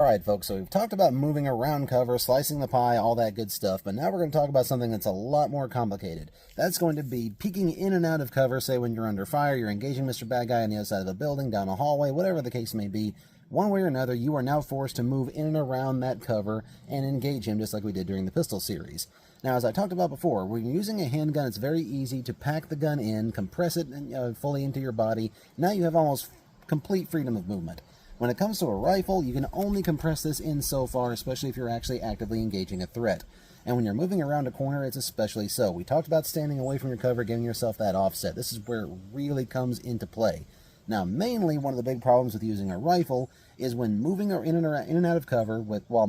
Alright folks, so we've talked about moving around cover, slicing the pie, all that good stuff, but now we're going to talk about something that's a lot more complicated. That's going to be peeking in and out of cover, say when you're under fire, you're engaging Mr. Bad Guy on the other side of the building, down a hallway, whatever the case may be. One way or another, you are now forced to move in and around that cover and engage him just like we did during the pistol series. Now, as I talked about before, when you're using a handgun, it's very easy to pack the gun in, compress it fully into your body. Now you have almost complete freedom of movement. When it comes to a rifle, you can only compress this in so far, especially if you're actually actively engaging a threat. And when you're moving around a corner, it's especially so. We talked about standing away from your cover, giving yourself that offset. This is where it really comes into play. Now, mainly, one of the big problems with using a rifle is when moving in and out of cover while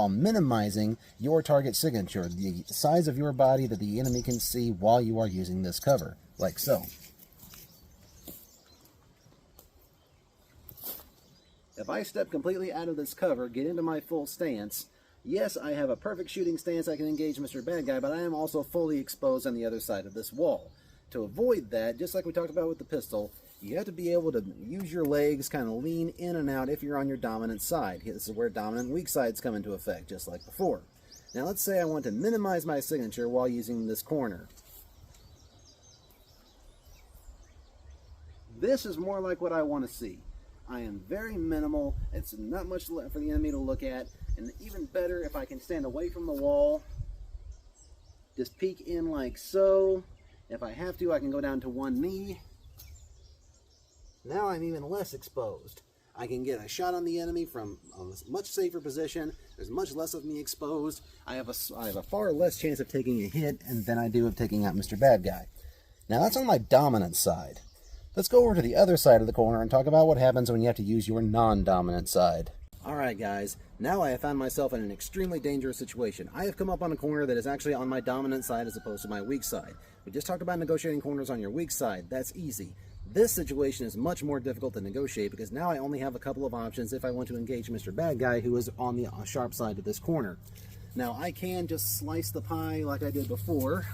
minimizing your target signature, the size of your body that the enemy can see while you are using this cover, like so. If I step completely out of this cover, get into my full stance, yes, I have a perfect shooting stance, I can engage Mr. Bad Guy, but I am also fully exposed on the other side of this wall. To avoid that, just like we talked about with the pistol, you have to be able to use your legs, kind of lean in and out if you're on your dominant side. This is where dominant and weak sides come into effect, just like before. Now let's say I want to minimize my signature while using this corner. This is more like what I want to see. I am very minimal, it's not much for the enemy to look at, and even better if I can stand away from the wall, just peek in like so. If I have to, I can go down to one knee. Now I'm even less exposed. I can get a shot on the enemy from a much safer position. There's much less of me exposed. I have a far less chance of taking a hit than I do of taking out Mr. Bad Guy. Now that's on my dominant side. Let's go over to the other side of the corner and talk about what happens when you have to use your non-dominant side. Alright guys, now I have found myself in an extremely dangerous situation. I have come up on a corner that is actually on my dominant side as opposed to my weak side. We just talked about negotiating corners on your weak side. That's easy. This situation is much more difficult to negotiate because now I only have a couple of options if I want to engage Mr. Bad Guy, who is on the sharp side of this corner. Now I can just slice the pie like I did before,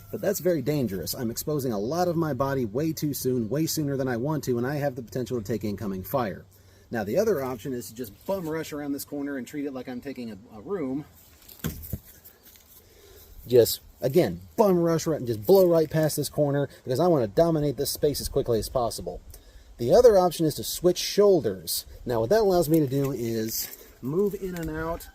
but that's very dangerous. I'm exposing a lot of my body way too soon, way sooner than I want to, and I have the potential to take incoming fire. Now the other option is to just bum rush around this corner and treat it like I'm taking a room. Just, again, bum rush right and just blow right past this corner because I want to dominate this space as quickly as possible. The other option is to switch shoulders. Now what that allows me to do is move in and out,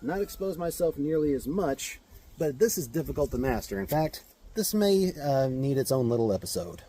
not expose myself nearly as much, but this is difficult to master. In fact, this may need its own little episode.